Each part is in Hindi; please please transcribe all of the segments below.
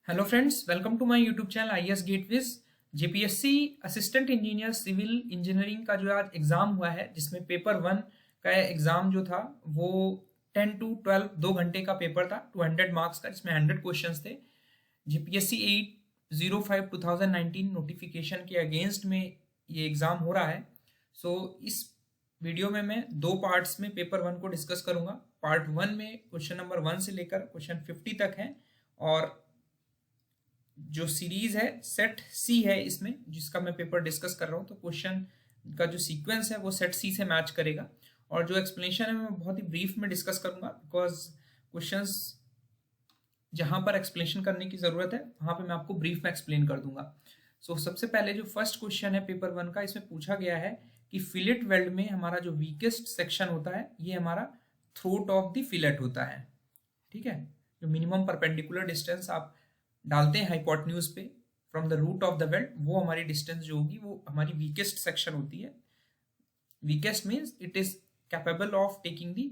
Hello friends, welcome to my YouTube channel IAS Gateways. JPSC assistant engineer civil engineering का जो आज एग्जाम हुआ है, जिसमें पेपर 1 का एग्जाम जो था वो 10 to 12 2 घंटे का पेपर था, 200 मार्क्स का, जिसमें 100 क्वेश्चंस थे। जेपीएससी 805/2019 नोटिफिकेशन के अगेंस्ट में ये एग्जाम हो रहा है। इस वीडियो में मैं दो पार्ट्स में पेपर 1 को डिस्कस करूंगा। पार्ट 1 में क्वेश्चन नंबर 1 से लेकर क्वेश्चन 50 तक है, और जो सीरीज है सेट सी है इसमें, जिसका मैं पेपर डिस्कस कर रहा हूँ। तो क्वेश्चन का जो सीक्वेंस है वो सेट सी से मैच करेगा, और जो एक्सप्लेनेशन है मैं बहुत ही ब्रीफ में डिस्कस करूंगा, बिकॉज क्वेश्चंस जहां पर एक्सप्लेनेशन करने की जरूरत है वहां पे मैं आपको ब्रीफ में एक्सप्लेन कर दूंगा। सबसे पहले जो फर्स्ट क्वेश्चन है पेपर 1 का, इसमें पूछा गया है कि फिलेट वेल्ड में हमारा जो वीकेस्ट सेक्शन होता है ये हमारा थ्रोट ऑफ द फिलेट होता है। ठीक है, जो मिनिमम परपेंडिकुलर डिस्टेंस आप डालते हैं हाइपोटेन्यूज पे from the root of the weld, वो हमारी डिस्टेंस जो होगी वो हमारी वीकेस्ट सेक्शन होती है। Weakest means it is capable of taking the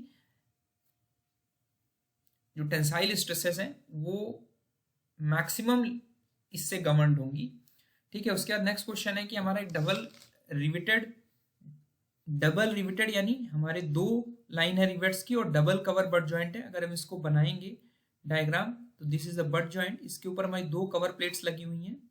जो टेंसाइल स्ट्रेसेस हैं वो मैक्सिमम इससे गवर्नड होंगी। ठीक है, उसके बाद नेक्स्ट क्वेश्चन है कि हमारा एक डबल रिवेटेड यानी हमारे दो लाइन है रिवेट्स की और डबल कवर बट जॉइंट है। अगर हम इसको बनाएंगे डायग्राम, तो this is the butt joint, इसके ऊपर हमारी दो कवर प्लेट्स लगी हुई हैं,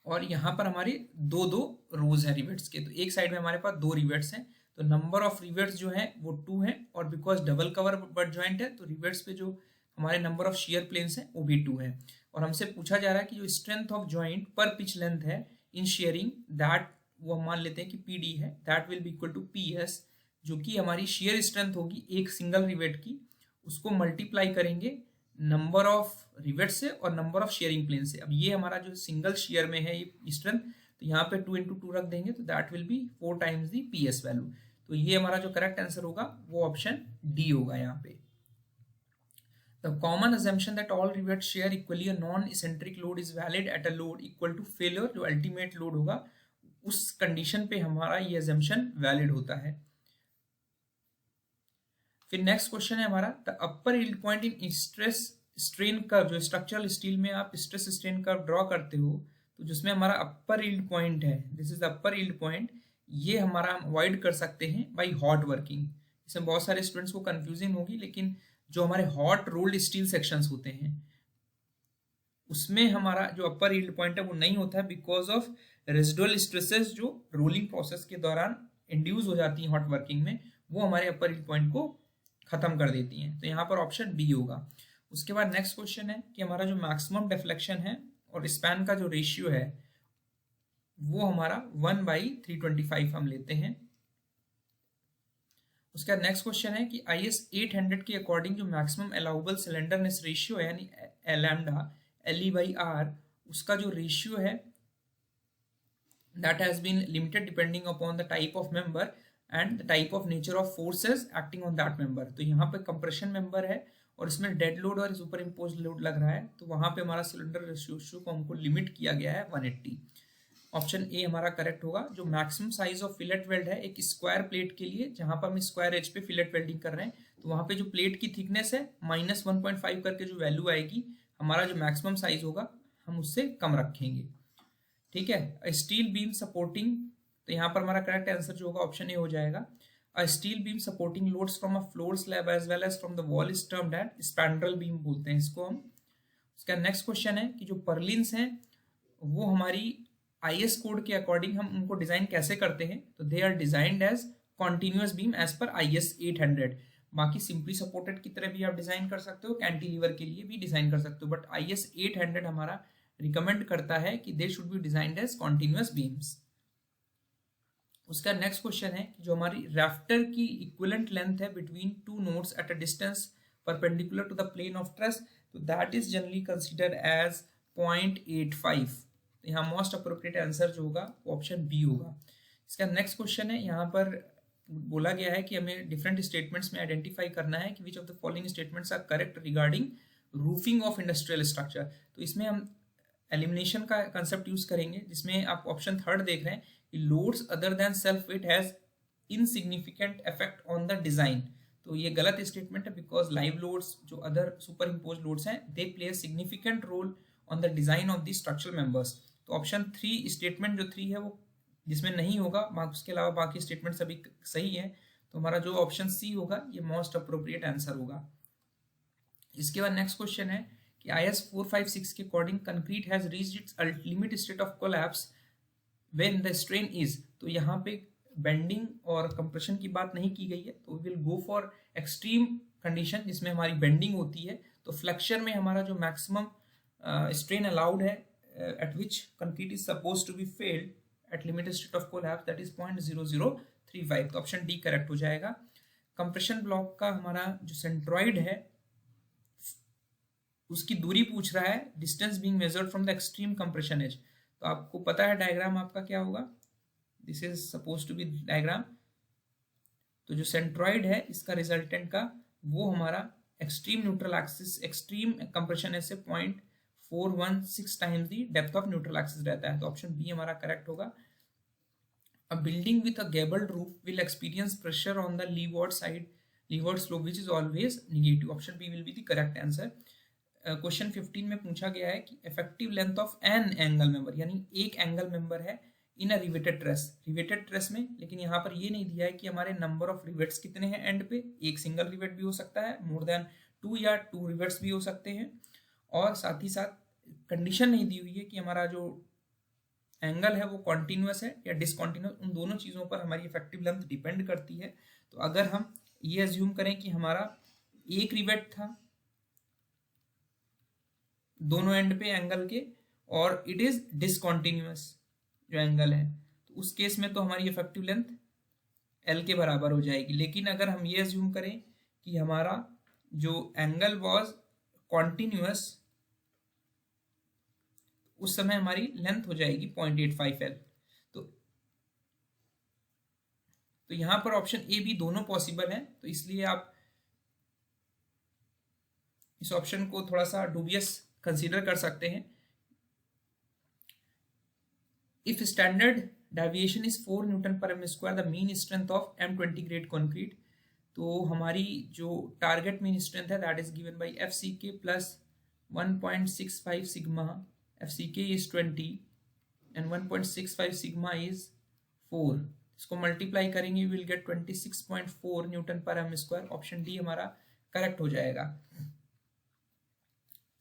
और यहाँ पर हमारे दो दो रोज हैं रिवेट्स के। तो एक साइड में हमारे पास दो रिवेट्स हैं, तो नंबर ऑफ रिवेट्स जो है वो 2 है, और because double cover butt joint है तो रिवेट्स पे जो हमारे नंबर ऑफ शेयर प्लेन्स हैं वो भी 2 है। और हमसे पूछा जा रहा है कि जो स्ट्रेंथ ऑफ जॉइंट पर पिच लेंथ है इन शेयरिंग, दैट वो हम मान लेते हैं कि पीडी है, that will be equal to PS, जो कि हमारी शेयर स्ट्रेंथ होगी एक सिंगल रिवेट की, उसको मल्टीप्लाई करेंगे नंबर ऑफ रिवेट से और नंबर ऑफ शेयरिंग प्लेन से। अब ये हमारा जो सिंगल शेयर में है ये स्ट्रेंथ, तो यहाँ पे 2 into 2 रख देंगे, तो that will B 4 times the PS value. तो ये हमारा जो करेक्ट आंसर होगा वो ऑप्शन डी होगा यहाँ पे। The common assumption that all rivets share equally a non-eccentric load is valid at a load equal to failure, जो अल्टीमेट लोड होगा उस कंडीशन पे हमारा ये assumption वैलिड होता है। फिर नेक्स्ट क्वेश्चन है हमारा, the upper yield point in stress strain curve, जो स्ट्रक्चरल स्टील में आप स्ट्रेस स्ट्रेन कर्व ड्रॉ करते हो, तो जिसमें हमारा अपर यील्ड पॉइंट है, this is the upper yield point, ये हमारा हम अवॉइड कर सकते हैं बाई हॉट वर्किंग। इसमें बहुत सारे स्टूडेंट्स को कंफ्यूजिंग होगी, लेकिन जो हमारे हॉट रोल्ड स्टील सेक्शंस होते हैं उसमें हमारा जो अपर यील्ड पॉइंट है वो नहीं होता है, बिकॉज ऑफ रेजिडुअल स्ट्रेसेस जो रोलिंग प्रोसेस के दौरान इंड्यूस हो जाती हैं हॉट वर्किंग में, वो हमारे अपर यील्ड पॉइंट को खत्म कर देती हैं। तो यहाँ पर ऑप्शन बी होगा। उसके बाद नेक्स्ट क्वेश्चन है कि हमारा जो मैक्सिमम डिफ्लेक्शन है और स्पैन का जो रेशियो है वो हमारा 1/325 हम लेते हैं। उसके बाद नेक्स्ट क्वेश्चन है कि IS 800 के अकॉर्डिंग जो मैक्सिमम अलाउबल सिलेंडरनेस रेशियो है यानी लैम्डा LE/R, उसका जो रेशियो है that has been limited depending upon the type of member and the type of nature of forces acting on that member. तो यहाँ पे कंप्रेशन मेंबर है और इसमें डेड लोड और सुपर इम्पोज लोड लग रहा है, तो वहां पे हमारा सिलेंडर रेशियो को हमको लिमिट किया गया है 180। ऑप्शन ए हमारा करेक्ट होगा। जो maximum size of fillet weld है एक स्क्वायर प्लेट के लिए, जहां पर हम स्क्वायर एज पे फिलेट वेल्डिंग कर रहे हैं, तो वहां पे जो प्लेट की थिकनेस है -1.5 करके जो वैल्यू आएगी, हमारा जो मैक्सिमम साइज होगा हम उससे कम रखेंगे। ठीक है, स्टील बीम सपोर्टिंग, तो यहाँ पर हमारा करेक्ट आंसर जो होगा ऑप्शन ए हो जाएगा। A steel beam supporting loads from a floor slab as well as from the wall is termed at spandrel beam बोलते हैं इसको हम। उसका नेक्स्ट क्वेश्चन है कि जो पर्लिन्स हैं वो हमारी IS कोड के अकॉर्डिंग हम उनको डिजाइन कैसे करते हैं, तो they are designed as continuous beam as पर IS 800। बाकी सिंपली सपोर्टेड की तरह भी आप डिजाइन कर सकते हो, कैंटिलीवर के लिए भी डिजाइन कर सकते हो, बट IS 800 हमारा रिकमेंड करता है कि they should be designed as continuous beams. उसका नेक्स्ट क्वेश्चन है कि जो हमारी राफ्टर की इक्विवेलेंट लेंथ है between 2 nodes at a distance perpendicular to the plane of truss, तो that is generally considered as 0.85। यहाँ मोस्ट अप्रोप्रिएट आंसर जो होगा वो ऑप्शन बी होगा। इसका नेक्स्ट क्वेश्चन है, यहाँ पर बोला गया है कि हमें डिफरेंट स्टेटमेंट्स में आइडेंटिफाई करना है कि which of the following statements are correct regarding roofing of industrial structure. तो इसमें हम एलिमिनेशन का कंसेप्ट यूज करेंगे, जिसमें आप ऑप्शन थर्ड देख रहे हैं कि loads other than self weight has insignificant effect on the design. तो ये गलत स्टेटमेंट है, बिकॉज लाइव लोड्स जो अदर सुपर इम्पोज लोड्स हैं they play significant roll on the design of the structural members. तो ऑप्शन 3 स्टेटमेंट जो 3 है वो जिसमें नहीं होगा, उसके अलावा बाकी स्टेटमेंट सभी सही है। तो हमारा जो ऑप्शन सी होगा ये मोस्ट अप्रोप्रिएट आंसर होगा। इसके बाद नेक्स्ट क्वेश्चन है कि IS 456 के according concrete has reached it's limit state of collapse when the strain is. तो यहाँ पे बेंडिंग और कंप्रेशन की बात नहीं की गई है, तो will go for extreme condition जिसमें हमारी बेंडिंग होती है। तो फ्लेक्चर में हमारा जो मैक्सिमम स्ट्रेन अलाउड है at which concrete is suppose to be failed at limited state of collapse that is 0.0035। तो ऑप्शन डी करेक्ट हो जाएगा। कंप्रेशन ब्लॉक का हमारा जो सेंट्रॉइड है उसकी दूरी पूछ रहा है, distance being measured from the extreme compression edge. तो आपको पता है डायग्राम आपका क्या होगा, this is suppose to be diagram. तो जो सेंट्रॉइड है इसका रिजल्टेंट का वो हमारा extreme neutral axis extreme compression edge से 0.416 times the depth of neutral axis रहता है। तो ऑप्शन बी हमारा करेक्ट होगा। A building with a gabled roof will experience pressure on the leeward side, leeward slope, which is always negative. Option B will be the correct answer. Question 15 में पूछा गया है कि effective length of an angle member, यानी एक एंगल मेंबर है इन अ रिवेटेड ट्रेस, रिवेटेड ट्रेस में, लेकिन यहाँ पर ये नहीं दिया है कि हमारे नंबर ऑफ रिवेट्स कितने हैं एंड पे। एक सिंगल रिवेट भी हो सकता है, मोर देन 2 या 2 रिवेट्स भी हो सकते हैं, और साथ ही साथ कंडीशन नहीं दी हुई है कि हमारा जो एंगल है वो कॉन्टिन्यूअस है या डिसकॉन्टिन्यूअस। उन दोनों चीज़ों पर हमारी इफेक्टिव लेंथ डिपेंड करती है। तो अगर हम ये अज्यूम करें कि हमारा एक रिवेट था दोनों एंड पे एंगल के और इट इज डिसकॉन्टिन्यूअस जो एंगल है, तो उस केस में तो हमारी इफेक्टिव लेंथ एल के बराबर हो जाएगी। लेकिन अगर हम ये अज्यूम करें कि हमारा जो एंगल वाज कॉन्टिन्यूअस, उस समय हमारी लेंथ हो जाएगी 0.85 एल। तो यहां पर ऑप्शन ए बी दोनों पॉसिबल है, तो इसलिए आप इस ऑप्शन को थोड़ा सा डूबियस कंसीडर कर सकते हैं। If standard deviation is 4 newton per M square the mean strength of M20 grade concrete, तो हमारी जो टारगेट मीन स्ट्रेंथ है that is given by FCK plus 1.65 sigma, FCK is 20 and 1.65 sigma is 4। इसको मल्टीप्लाई करेंगे will get 26.4 Newton per M square. Option D हमारा करेक्ट हो जाएगा।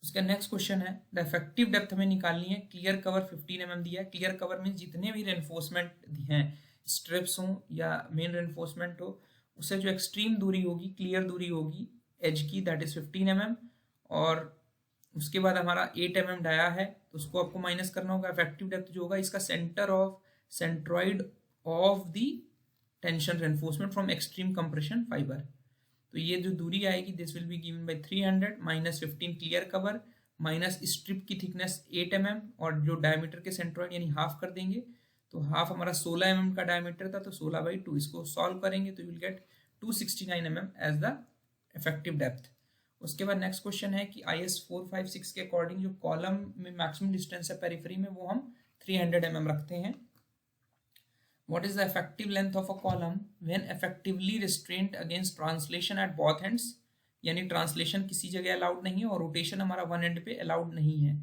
उसका नेक्स्ट क्वेश्चन है द इफेक्टिव डेप्थ हमें निकालनी है। क्लियर कवर 15 mm दिया है। क्लियर कवर में जितने भी रेनफोर्समेंट हैं, स्ट्रिप्स हो या मेन रेनफोर्समेंट हो, उससे जो एक्सट्रीम दूरी होगी, क्लियर दूरी होगी एज की, दैट इज 15 mm, और उसके बाद हमारा 8 mm डाया है तो उसको आपको माइनस करना होगा। इफेक्टिव डेप्थ जो होगा इसका centre of centroid of the tension reinforcement from extreme compression fibre. तो ये जो दूरी आएगी this will be given by 300 minus 15 clear cover minus strip की थिकनेस 8 mm और जो डायमीटर के सेंट्रॉइड यानी हाफ कर देंगे। तो हाफ हमारा 16 mm का डायमीटर था, तो 16/2 इसको सॉल्व करेंगे तो will get 269 mm as the effective depth. उसके बाद नेक्स्ट क्वेश्चन है कि IS 456 के अकॉर्डिंग जो कॉलम में मैक्सिमम डिस्टेंस है पेरिफेरी में वो हम 300 mm रखते हैं। What is the effective length of a column when effectively restraint against translation at both ends, यानी ट्रांसलेशन किसी जगह अलाउड नहीं है और रोटेशन हमारा वन एंड पे अलाउड नहीं है।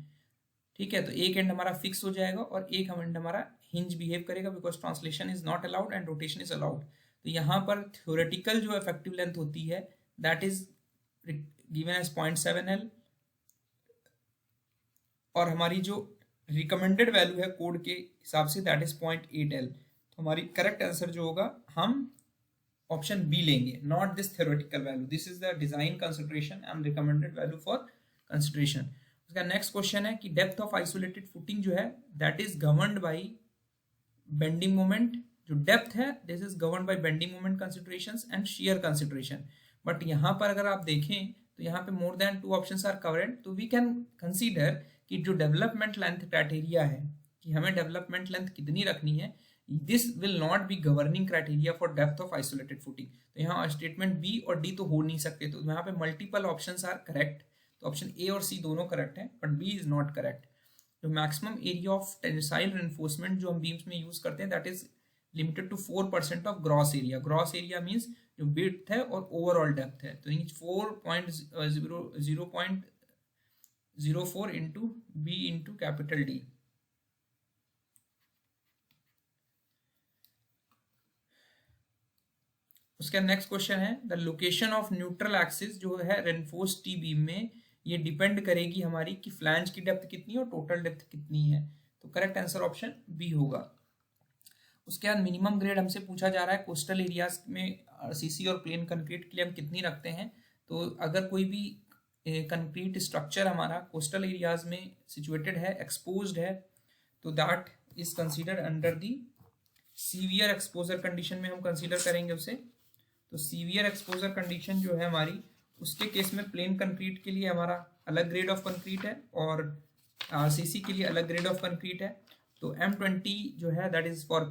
ठीक है, तो एक एंड हमारा फिक्स हो जाएगा और एक एंड हमारा हिंज बिहेव करेगा because translation is not allowed and rotation is allowed. तो यहाँ पर थ्योरेटिकल जो इफेक्टिव लेंथ होती है that is given as 0.7 L और हमारी जो रिकमेंडेड वैल्यू है कोड के हिसाब से दैट इज 0.8 L। तो हमारी करेक्ट आंसर जो होगा हम ऑप्शन बी लेंगे, not this theoretical value, this is the design consideration and recommended value for consideration. उसका नेक्स्ट क्वेश्चन है कि डेप्थ ऑफ आइसोलेटेड फुटिंग जो है that is governed by bending moment. जो डेप्थ है this is governed by bending moment considerations and shear consideration. But यहाँ पर अगर आप देखें तो यहाँ पे more than 2 options are covered, तो वी कैन कंसीडर कि जो डेवलपमेंट लेंथ क्राइटेरिया है कि हमें डेवलपमेंट लेंथ कितनी रखनी है, this will not be governing criteria for depth of isolated footing. तो यहाँ स्टेटमेंट बी और डी तो हो नहीं सकते, तो यहाँ पे मल्टीपल ऑप्शंस आर करेक्ट। तो ऑप्शन ए और सी दोनों करेक्ट है but B is not correct. जो maximum area of tensile reinforcement जो हम बीम्स में यूज करते हैं that is limited to 4% of gross area. Gross area means जो विड्थ है और ओवरऑल डेप्थ है। तो 4.004 into B into capital D. उसका नेक्स्ट क्वेश्चन है the location of neutral axis जो है रेनफोर्स टी बीम में, ये डिपेंड करेगी हमारी कि फ्लैंज की डेप्थ कितनी है और टोटल डेप्थ कितनी है। तो करेक्ट आंसर ऑप्शन बी होगा। उसके बाद मिनिमम ग्रेड हमसे पूछा जा रहा है कोस्टल एरियाज में आरसीसी और प्लेन कंक्रीट के लिए हम कितनी रखते हैं। तो अगर कोई भी कंक्रीट स्ट्रक्चर हमारा कोस्टल एरियाज में सिचुएटेड है, एक्सपोज्ड है, तो that is considered under the severe exposure condition में हम कंसीडर करेंगे उसे। तो सीवियर एक्सपोजर कंडीशन जो है हमारी, उसके केस में प्लेन कंक्रीट के लिए हमारा अलग ग्रेड ऑफ कंक्रीट है और आरसीसी के लिए अलग ग्रेड ऑफ कंक्रीट है। तो M20 जो है that is for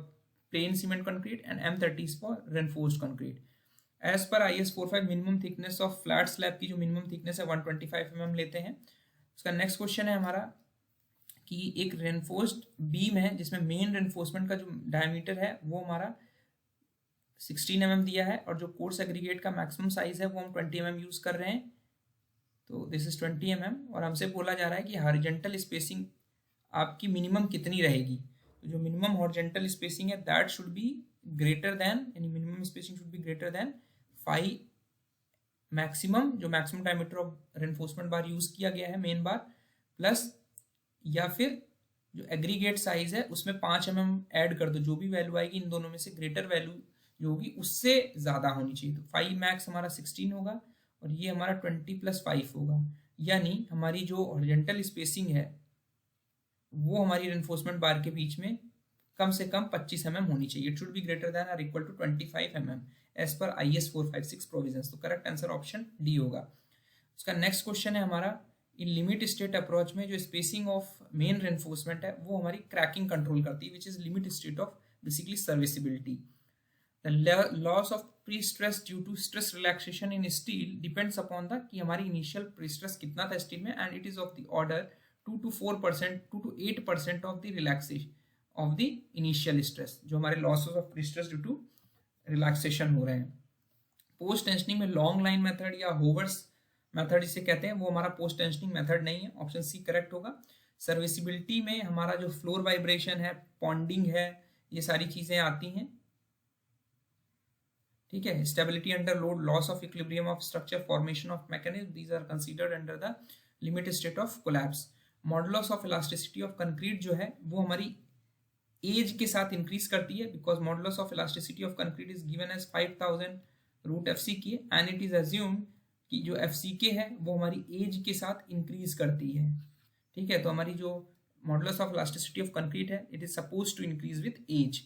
plain cement concrete and M30 is for reinforced concrete. As पर IS 45 minimum thickness of flat slab की जो मिनिमम थिकनेस है 125 mm लेते हैं। उसका नेक्स्ट क्वेश्चन है हमारा कि एक रेनफोर्स्ड बीम है जिसमें मेन रेनफोर्समेंट का जो डायमीटर है वो हमारा 16 mm दिया है और जो कोर्स एग्रीगेट का मैक्सिमम साइज है वो हम 20 mm यूज कर रहे हैं। तो दिस इज 20 mm और हमसे बोला जा रहा है कि हॉरिजॉन्टल स्पेसिंग आपकी मिनिमम कितनी रहेगी। तो जो मिनिमम हॉरिजॉन्टल स्पेसिंग है that should be greater than, यानी minimum spacing should be greater than 5 maximum, जो maximum diameter of reinforcement bar use किया गया है मेन बार, प्लस या फिर जो एग्रीगेट साइज है उसमें 5 mm ऐड कर दो। जो भी वैल्यू आएगी इन दोनों में से ग्रेटर वैल्यू जो होगी उससे ज्यादा होनी चाहिए। तो 5 मैक्स हमारा 16 होगा और ये हमारा 20 + 5 होगा, यानी हमारी जो हॉरिजॉन्टल स्पेसिंग है वो हमारी रेनफोर्समेंट बार के बीच में कम से कम 25 mm होनी चाहिए। It should be greater than और इक्वल टू 25 mm एज पर IS 456 प्रोविजंस। तो करेक्ट आंसर ऑप्शन डी होगा। उसका नेक्स्ट क्वेश्चन है हमारा इन लिमिट स्टेट अप्रोच में जो स्पेसिंग ऑफ मेन रेनफोर्समेंट है वो हमारी क्रैकिंग कंट्रोल करती है, which is limit state of basically serviceability. The loss of pre-stress due to stress relaxation in steel depends upon the कि हमारी initial pre-stress कितना था स्टील में, and it is of the order 2 to 4%, 2 to 8% of the relaxation of the initial stress, जो हमारे losses of pre-stress due to relaxation हो रहे हैं। पोस्ट टेंशनिंग में लॉन्ग लाइन मेथड या होवर्स मेथड इसे कहते हैं, वो हमारा पोस्ट टेंशनिंग मेथड नहीं है। ऑप्शन सी करेक्ट होगा। सर्विसिबिलिटी में हमारा जो फ्लोर वाइब्रेशन है, पॉन्डिंग है, ये सारी चीजें आती हैं, ठीक है। Stability under load, loss of equilibrium of structure, formation of mechanism, these are considered under the limit state of collapse. Modulus of elasticity of concrete जो है वो हमारी एज के साथ इंक्रीज करती है, because modulus of elasticity of concrete is given as 5000 root FCK and it is assumed कि जो FCK है वो हमारी एज के साथ इंक्रीज करती है, ठीक है। तो हमारी जो modulus of elasticity of concrete है it is suppose to increase with age.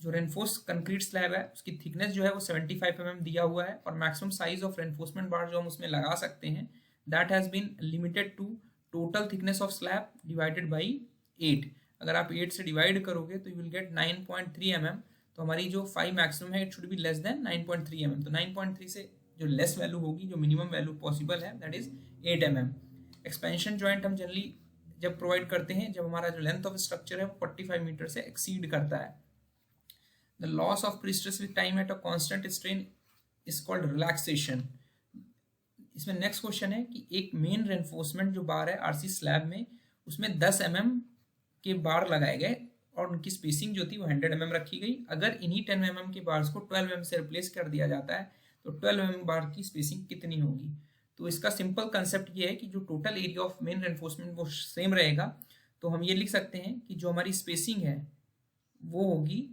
जो रेनफोर्स कंक्रीट स्लैब है उसकी थिकनेस जो है वो 75 mm दिया हुआ है और maximum size of reinforcement bar जो हम उसमें लगा सकते हैं that has been limited to total thickness of slab divided by 8। अगर आप 8 से डिवाइड करोगे तो यू विल गेट 9.3 mm। तो हमारी जो 5 मैक्सिमम है it should be less than 9.3 mm। तो 9.3 से जो लेस वैल्यू होगी, जो मिनिमम वैल्यू पॉसिबल है that is 8 mm। Expansion joint हम जनरली जब प्रोवाइड करते हैं जब हमारा जो लेंथ ऑफ स्ट्रक्चर है वो 45 मीटर से एक्सीड करता है। The loss of pre-stress with time at a constant strain is called relaxation। इसमें नेक्स्ट क्वेश्चन है कि एक मेन रेनफोर्समेंट जो बार है आरसी स्लैब में उसमें 10 mm के बार लगाए गए और उनकी स्पेसिंग जो थी वो 100 mm रखी गई। अगर इन्हीं 10 mm के बार्स को 12 mm से रिप्लेस कर दिया जाता है तो 12 mm बार की स्पेसिंग कितनी होगी। तो इसका सिंपल कंसेप्ट ये है कि जो total area of main reinforcement वो सेम रहेगा। तो हम ये लिख सकते हैं कि जो हमारी स्पेसिंग है वो होगी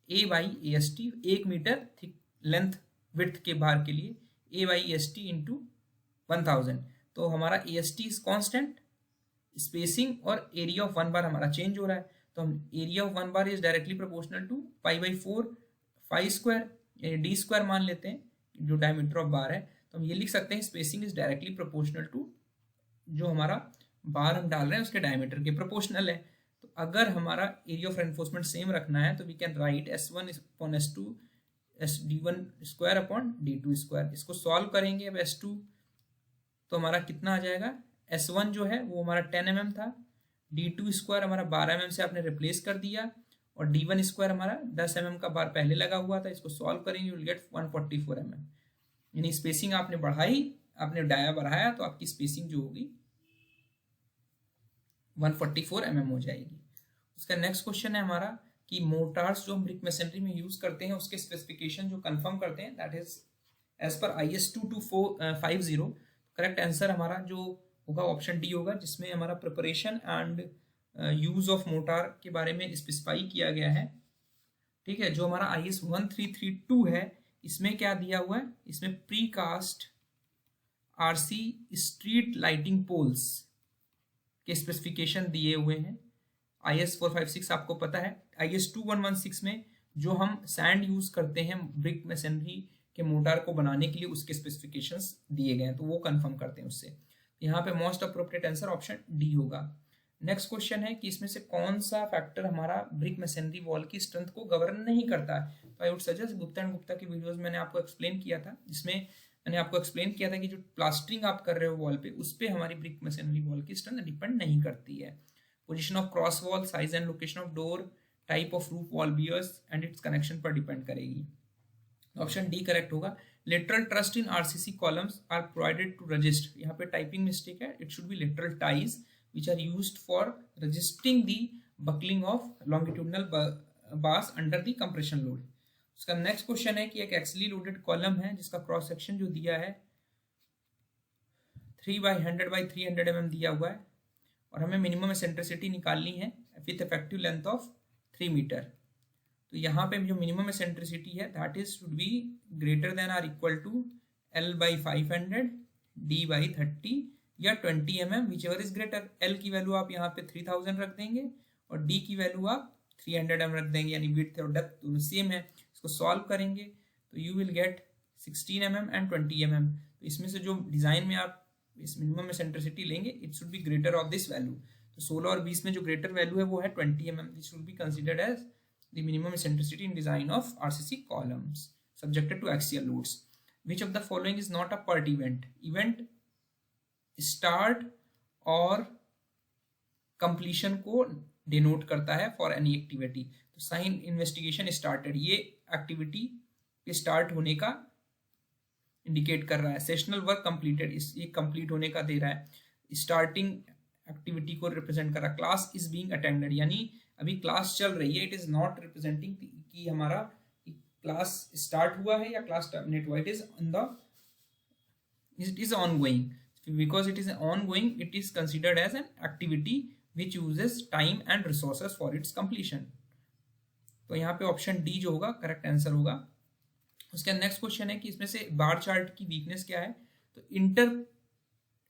A/AST, 1 metre thick length width के बार के लिए A/AST इंटू 1000। तो हमारा AST इज कॉन्स्टेंट, स्पेसिंग और एरिया ऑफ 1 बार हमारा चेंज हो रहा है। तो हम area of 1 bar is directly proportional to π/4 phi square यानी d स्क्वायर मान लेते हैं जो डायमीटर ऑफ बार है। तो हम ये लिख सकते हैं spacing is directly proportional to जो हमारा बार हम डाल रहे हैं उसके डायमीटर के प्रोपोर्शनल है। तो अगर हमारा एरिया ऑफ रेनफोर्समेंट सेम रखना है तो we can write S1/S2 SD1 square upon D2 square. इसको सॉल्व करेंगे अब S2 तो हमारा कितना आ जाएगा, S1 जो है वो हमारा 10 mm था, D2 स्क्वायर हमारा 12 mm से आपने रिप्लेस कर दिया और d1 स्क्वायर हमारा 10 mm का बार पहले लगा हुआ था, इसको सॉल्व करेंगे विल गेट 144 mm। यानी स्पेसिंग आपने बढ़ाई, आपने डाया बढ़ाया तो आपकी स्पेसिंग जो होगी 144 mm हो जाएगी। उसका नेक्स्ट क्वेश्चन है हमारा कि मोटार्स जो हम ब्रिक मेसनरी में यूज करते हैं उसके स्पेसिफिकेशन जो कंफर्म करते हैं दैट इज एज पर IS 2250। करेक्ट आंसर हमारा जो होगा ऑप्शन डी होगा, जिसमें हमारा preparation and use of mortar के बारे में स्पेसिफाई किया गया है। ठीक है, जो हमारा IS 1332 है इसमें क्या दिया हुआ है, इसमें precast RC street lighting poles के स्पेसिफिकेशन दिए हुए हैं। IS 456 आपको पता है। IS 2116 में जो हम सैंड यूज करते हैं ब्रिक मेसनरी के मोटार को बनाने के लिए उसके स्पेसिफिकेशंस दिए गए हैं, तो वो कंफर्म करते हैं उससे। यहाँ पे most appropriate answer option D होगा। नेक्स्ट क्वेश्चन है कि इसमें से कौन सा फैक्टर हमारा ब्रिक मेसनरी वॉल की स्ट्रेंथ को गवर्न नहीं करता है। तो I would suggest Gupta and Gupta की वीडियोस मैंने आपको एक्सप्लेन किया था, जिसमें मैंने आपको एक्सप्लेन किया था कि जो प्लास्टरिंग आप कर रहे हो वॉल पे, उस पर हमारी ब्रिक मेसनरी वॉल की स्ट्रेंथ डिपेंड नहीं करती है। Position of cross wall, size and location of door, type of roof wall bears and its connection पर डिपेंड करेगी। ऑप्शन डी करेक्ट होगा। Lateral trust in RCC columns are provided to resist, यहाँ पे टाइपिंग मिस्टेक है, it should be lateral ties which are used for resisting the buckling of longitudinal bars under the compression load। उसका नेक्स्ट क्वेश्चन है कि एक एक्सली लोडेड कॉलम है जिसका क्रॉस सेक्शन जो दिया है 3/100/300 mm दिया हुआ है और हमें मिनिमम एसेंट्रिसिटी निकालनी है with effective length of 3 metre. तो यहाँ पे जो मिनिमम एसेंट्रिसिटी है that is should be greater than or equal to L/500 D/30 या 20 mm whichever is greater. L की वैल्यू आप यहाँ पे 3000 रख देंगे और D की वैल्यू आप 300 mm रख देंगे, यानी विड्थ और डेप्थ दोनों सेम है। इसको सॉल्व करेंगे तो you will get 16 mm and 20 mm। तो इसमें से जो डिजाइन में आप इस मिनिमम एसेंट्रिसिटी लेंगे it should be greater of this value. तो 16 और 20 में जो ग्रेटर वैल्यू है वो है 20 mm। This should be considered as the minimum eccentricity in design of RCC columns subjected to axial loads. Which of the following is not a PERT event. Event start और कंप्लीशन को डिनोट करता है फॉर एनी एक्टिविटी। तो साइन इन्वेस्टिगेशन स्टार्टेड, ये एक्टिविटी के स्टार्ट होने का इंडिकेट कर रहा है। सेशनल वर्क कंप्लीटेड, ये कंप्लीट होने का दे रहा है। स्टार्टिंग एक्टिविटी को रिप्रेजेंट कर रहा है। क्लास इज बीइंग अटेंडेड, यानी अभी क्लास चल रही है, इट इज नॉट रिप्रेजेंटिंग कि हमारा क्लास स्टार्ट हुआ है या क्लास टर्मिनेट हुआ। It is ongoing. Because it is ongoing, it is considered as an activity which uses time and resources for its completion। तो यहाँ पे ऑप्शन डी जो होगा करेक्ट आंसर होगा। उसके नेक्स्ट क्वेश्चन है कि इसमें से बार चार्ट की वीकनेस क्या है। तो इंटर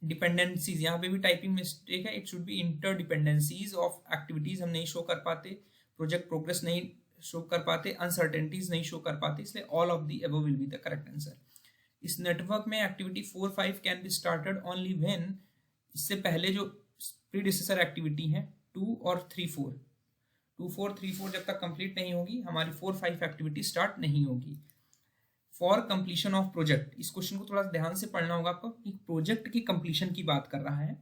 डिपेंडेंसीज, यहाँ पे भी टाइपिंग मिस्टेक है, it should B inter dependencies of activities हम नहीं शो कर पाते, प्रोजेक्ट प्रोग्रेस नहीं शो कर पाते, अनसर्टेनिटीज नहीं शो कर पाते, इसलिए all of the above will be the correct answer. इस नेटवर्क में activity 4-5 can be started only when, इससे पहले जो प्रीडिसेसर एक्टिविटी है 2 और 3-4, 2-4-3-4 जब तक कंप्लीट नहीं होगी हमारी 4-5 एक्टिविटी स्टार्ट नहीं होगी। फॉर कंप्लीशन ऑफ प्रोजेक्ट, इस क्वेश्चन को थोड़ा ध्यान से पढ़ना होगा आपको कि प्रोजेक्ट की कंप्लीशन की बात कर रहा है।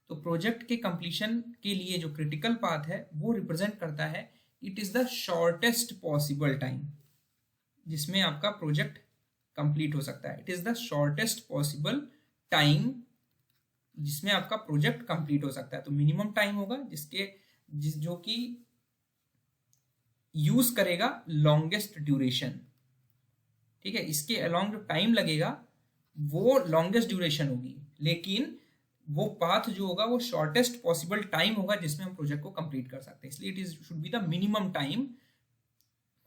तो प्रोजेक्ट के कंप्लीशन के लिए जो क्रिटिकल पाथ है वो रिप्रेजेंट करता है it is the shortest possible time जिसमें आपका प्रोजेक्ट कंप्लीट हो सकता है। It is the shortest possible time जिसमें आपका प्रोजेक्ट कंप्लीट हो सकता है। तो मिनिमम टाइम होगा जो कि यूज करेगा लॉन्गेस्ट ड्यूरेशन। ठीक है, इसके अलोंग जो टाइम लगेगा वो लॉन्गेस्ट ड्यूरेशन होगी, लेकिन वो पाथ जो होगा वो शॉर्टेस्ट पॉसिबल टाइम होगा जिसमें हम प्रोजेक्ट को कंप्लीट कर सकते हैं। इसलिए it is should be the minimum time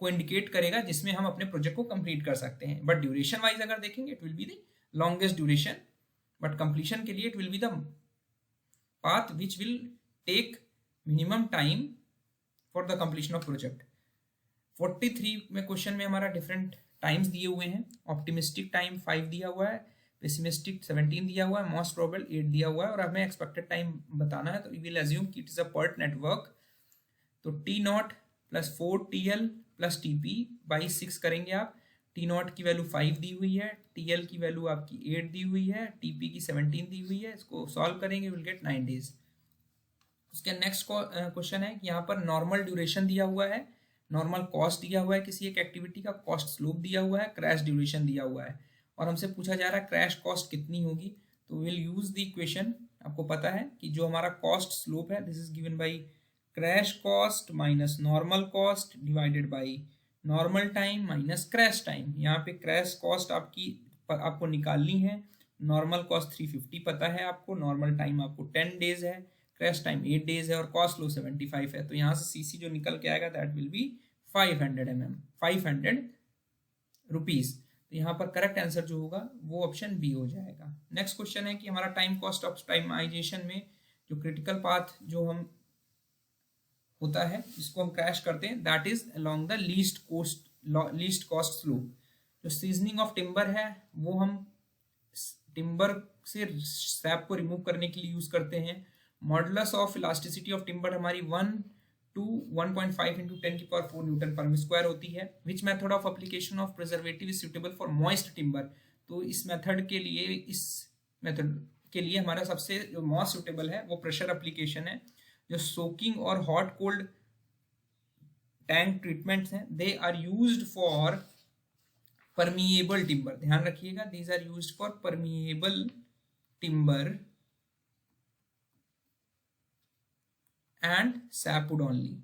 को इंडिकेट करेगा जिसमें हम अपने प्रोजेक्ट को कंप्लीट कर सकते हैं। बट ड्यूरेशन वाइज अगर देखेंगे it will be the longest duration, but completion के लिए it will be the path which will take minimum time for the completion of project. 43 में क्वेश्चन में हमारा डिफरेंट टाइम्स दिए हुए हैं। ऑप्टिमिस्टिक टाइम 5 दिया हुआ है, पेसिमिस्टिक 17 दिया हुआ है, मोस्ट प्रोबेबल 8 दिया हुआ है और हमें एक्सपेक्टेड टाइम बताना है। तो वी विल अज्यूम कि it is a PERT network. तो T0 + 4TL + TP/6 करेंगे आप। T0 की वैल्यू 5 दी हुई है, TL की वैल्यू आपकी 8 दी हुई है, TP की 17 दी हुई है। इसको सॉल्व करेंगे विल गेट 9 days। उसके नेक्स्ट क्वेश्चन है कि यहाँ पर नॉर्मल ड्यूरेशन दिया हुआ है नॉर्मल कॉस्ट दिया हुआ है किसी एक एक्टिविटी का, कॉस्ट स्लोप दिया हुआ है, क्रैश ड्यूरेशन दिया हुआ है, और हमसे पूछा जा रहा है क्रैश कॉस्ट कितनी होगी। तो विल यूज द इक्वेशन, आपको पता है कि जो हमारा कॉस्ट स्लोप है, this is given by crash cost minus normal cost divided by normal time minus crash time. यहाँ पे क्रैश कॉस्ट आपको निकालनी है, नॉर्मल कॉस्ट 350 पता है आपको, नॉर्मल टाइम आपको 10 डेज है, क्रैश टाइम 8 डेज है, और कॉस्ट लो 75 है। तो यहाँ से सीसी जो निकल के आएगा दैट विल बी 500 रुपीज। तो यहाँ पर करेक्ट आंसर जो होगा वो ऑप्शन बी हो जाएगा। नेक्स्ट क्वेश्चन है कि हमारा टाइम कॉस्ट ऑप्टिमाइजेशन में जो क्रिटिकल पाथ जो हम होता है जिसको हम क्रैश करते हैं, that is along the least cost slope. जो सीजनिंग ऑफ टिम्बर है वो हम टिम्बर से स्क्रैप को रिमूव करने के लिए यूज करते हैं। Modulus of elasticity of timber हमारी 1 to 1.5 into 10⁴ न्यूटन पर स्क्वायर होती है। Which method of application of preservative is suitable for moist timber. तो इस मेथड के लिए हमारा सबसे जो मोस्ट सुटेबल है वो प्रेशर एप्लीकेशन है। जो सोकिंग और हॉट कोल्ड टैंक ट्रीटमेंट्स हैं, they are used for permeable timber. ध्यान रखिएगा, these are used for permeable timber and sapwood only.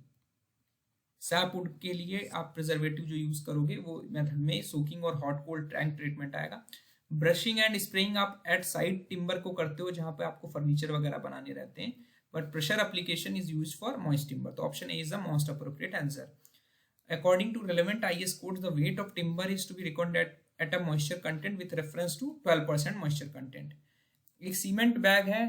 Sapwood के लिए आप प्रिजर्वेटिव जो यूज करोगे वो मेथड में सोकिंग और हॉट कोल्ड टैंक ट्रीटमेंट आएगा। ब्रशिंग एंड स्प्रेइंग आप एट साइड टिम्बर को करते हो जहां पे आपको फर्नीचर वगैरह बनाने रहते हैं, but pressure application is used for moist timber. तो option A is the most appropriate answer. According to relevant IS codes, the weight of timber is to be reckoned at a moisture content with reference to 12% moisture content. एक सीमेंट बैग है,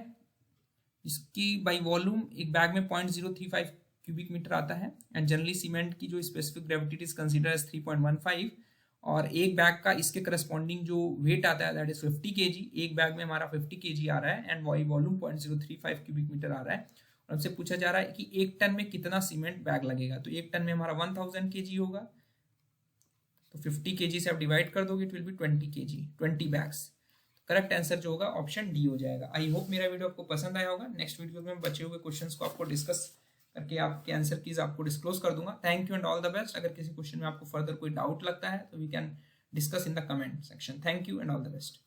इसकी बाई वॉल्यूम एक बैग में 0.035 क्यूबिक मीटर आता है, एंड जनरली सीमेंट की जो specific gravity is consider as 3.15, और एक बैग का इसके करस्पॉन्डिंग जो वेट आता है दैट इज 50 kg। एक बैग में हमारा 50 kg आ रहा है एंड वॉल्यूम 0.035 क्यूबिक मीटर आ रहा है। और हमसे पूछा जा रहा है कि एक टन में कितना सीमेंट बैग लगेगा। तो एक टन में हमारा 1000 kg होगा, तो 50 kg से आप डिवाइड कर दोगे, it will B 20 kg, 20 bags. Correct answer जो होगा ऑप्शन डी हो जाएगा। आई होप मेरा वीडियो आपको पसंद आया होगा। नेक्स्ट वीडियो में बचे हुए क्वेश्चंस को आपको डिस्कस करके आपके आंसर कीज आपको डिस्क्लोज कर दूंगा। Thank you and all the best. अगर किसी क्वेश्चन में आपको फर्दर कोई डाउट लगता है तो we can discuss in the comment section. Thank you and all the best.